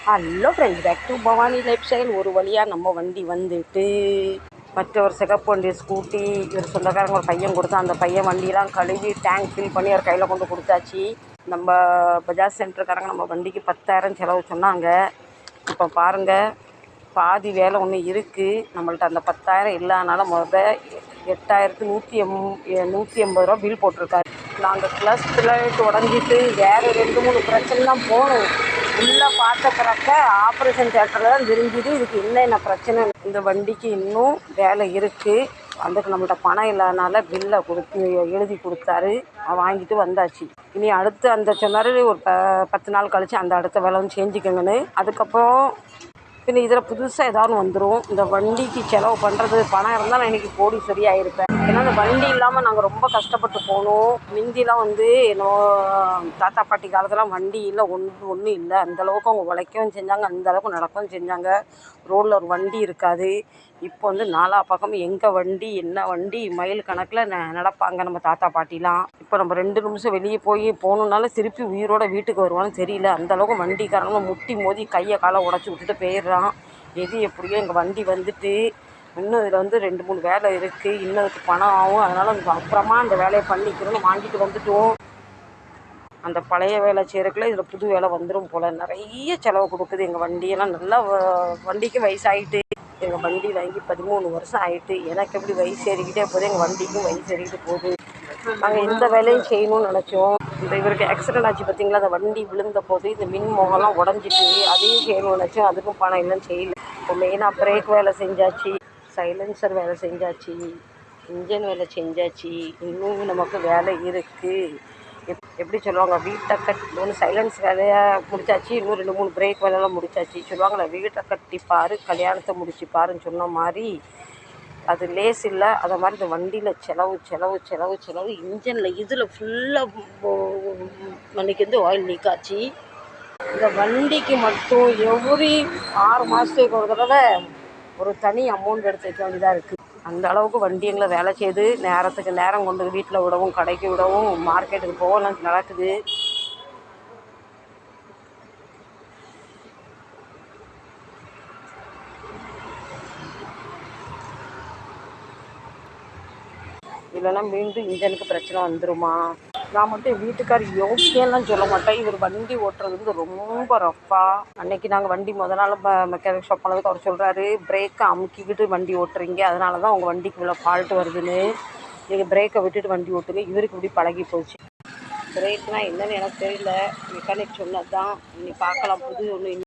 Hello friends, back to Bhavani lifestyle. ஒரு வழியாக நம்ம வண்டி வந்துட்டு மற்ற ஒரு சிகப்பு வண்டி ஸ்கூட்டி ஒரு சொந்தக்காரங்க ஒரு பையன் கொடுத்தா, அந்த பையன் வண்டியெலாம் கழுவி டேங்க் ஃபில் பண்ணி அவர் கையில் கொண்டு கொடுத்தாச்சு. நம்ம பஜாஜ் சென்டருக்காரங்க நம்ம வண்டிக்கு 10,000 செலவு சொன்னாங்க. இப்போ பாருங்கள், பாதி வேலை ஒன்று இருக்குது. நம்மள்ட்ட அந்த 10,000 இல்லாதனால 8,180 ரூபா பில் போட்டிருக்காரு. நாங்கள் ப்ளஸ் பிளேட் உடஞ்சிட்டு வேறு 2-3 பிரச்சனை தான் போகணும். உள்ளே பார்த்த பிறக்க ஆப்ரேஷன் தேட்டரில் தான் தெரிஞ்சுது இதுக்கு என்னென்ன பிரச்சனை. இந்த வண்டிக்கு இன்னும் வேலை இருக்குது. அதுக்கு நம்மள்ட்ட பணம் இல்லாதனால பில்லை எழுதி கொடுத்தாரு. வாங்கிட்டு வந்தாச்சு. இனி அடுத்து அந்த சொன்னார் ஒரு 10 நாள் கழித்து அந்த அடுத்த வேலை வந்து செஞ்சுக்கோங்கன்னு. அதுக்கப்புறம் பின்ன இதில் புதுசாக ஏதாவது வந்துடும். இந்த வண்டிக்கு செலவு பண்ணுறது பணம் இருந்தால் நான் இன்றைக்கி கோடி சரியாயிருப்பேன். ஏன்னா இந்த வண்டி இல்லாமல் நாங்கள் ரொம்ப கஷ்டப்பட்டு போகணும். முந்திலாம் வந்து தாத்தா பாட்டி காலத்தில் வண்டி இல்லை, ஒன்றும் இல்லை. அந்தளவுக்கு அவங்க உழைக்கவும் செஞ்சாங்க, அந்தளவுக்கு நடக்கவும் செஞ்சாங்க. ரோட்டில் ஒரு வண்டி இருக்காது. இப்போ வந்து நாலா பக்கமும் எங்கே வண்டி என்ன வண்டி மைல் கணக்கில் நடப்பாங்க நம்ம தாத்தா பாட்டிலாம். இப்போ நம்ம 2 நிமிஷம் வெளியே போகணுன்னாலும் திருப்பி உயிரோடு வீட்டுக்கு வருவான்னு தெரியல. அந்தளவுக்கு வண்டிக்காரங்க முட்டி மோதி கையை காலை உடச்சி விட்டுட்டு போயிடுறான். எது எப்படியோ எங்கள் வண்டி வந்துட்டு இன்னும் இதில் வந்து 2-3 வேலை இருக்குது. இன்னும் அதுக்கு பணம் ஆகும். அதனால் அப்புறமா அந்த வேலையை பண்ணிக்கிறோன்னு வாங்கிட்டு வந்துட்டோம். அந்த பழைய வேலை செய்கிறக்குள்ள இதில் புது வேலை வந்துடும் போல். நிறைய செலவு கொடுக்குது எங்கள் வண்டியெல்லாம். நல்லா வண்டிக்கு வயசாகிட்டு, எங்கள் வண்டி வாங்கி 13 வருஷம் ஆகிட்டு. எனக்கு எப்படி வயசு ஏறிக்கிட்டே போகுது, எங்கள் வண்டிக்கும் வயசு ஏறிக்கிட்டு போகுது. நாங்கள் எந்த வேலையும் செய்யணும்னு நினச்சோம். இந்த இவருக்கு ஆக்சிடென்ட் ஆச்சு பார்த்திங்களா, அந்த வண்டி விழுந்த போது இந்த மின் முகம்லாம் உடஞ்சிட்டு அதையும் செய்யணும்னு நினச்சோம். அதுக்கும் பணம் இல்லைன்னு செய்யல. இப்போ மெயினாக பிரேக் வேலை செஞ்சாச்சு, சைலன்சர் வேலை செஞ்சாச்சு, இன்ஜின் வேலை செஞ்சாச்சு. இன்னும் நமக்கு வேலை இருக்குது. எப்படி சொல்லுவாங்க, வீட்டை ஒன்று சைலன்ஸ் வேலையை முடிச்சாச்சு, இன்னும் 2-3 பிரேக் வேலையெல்லாம் முடிச்சாச்சு. சொல்லுவாங்களே, வீட்டை கட்டிப்பார் கல்யாணத்தை முடிச்சுப்பாருன்னு சொன்ன மாதிரி அது லேஸ் இல்லை. அதை மாதிரி இந்த வண்டியில் செலவு செலவு செலவு செலவு. இன்ஜினில் இதில் ஃபுல்லாக அன்றைக்கி வந்து ஆயில் லீக் ஆச்சு. இந்த வண்டிக்கு மட்டும் எவ்ரி 6 மாதத்துக்கு ஒரு தடவை ஒரு தனி அமௌண்ட் எடுத்து வைக்க வேண்டியதாக இருக்குது. அந்த அளவுக்கு வண்டி எங்களை வேலை செய்து நேரத்துக்கு நேரம் கொண்டு வீட்டில் விடவும் கடைக்கு விடவும் மார்க்கெட்டுக்கு போகலாம் நடக்குது. இல்லைன்னா மீண்டும் இன்ஜனுக்கு பிரச்சனை வந்துடுமா? நான் மட்டும் என் வீட்டுக்கார் யோக்கியெல்லாம் சொல்ல மாட்டேன். இவர் வண்டி ஓட்டுறது வந்து ரொம்ப ரஃப்பாக. அன்றைக்கி நாங்கள் வண்டி நாள் மெக்கானிக் ஷாப் போனதுக்கு அவர் சொல்கிறாரு, பிரேக்கை அமுக்கிக்கிட்டு வண்டி ஓட்டுறீங்க, அதனால தான் உங்கள் வண்டிக்கு இவ்வளோ ஃபால்ட்டு வருதுன்னு. நீங்கள் பிரேக்கை விட்டுட்டு வண்டி ஓட்டுங்க. இவருக்கு இப்படி பழகி போச்சு. பிரேக்னால் என்னன்னு எனக்கு தெரியல, மெக்கானிக் சொன்னது தான். இன்னைக்கு பார்க்கலாம் புது ஒன்று.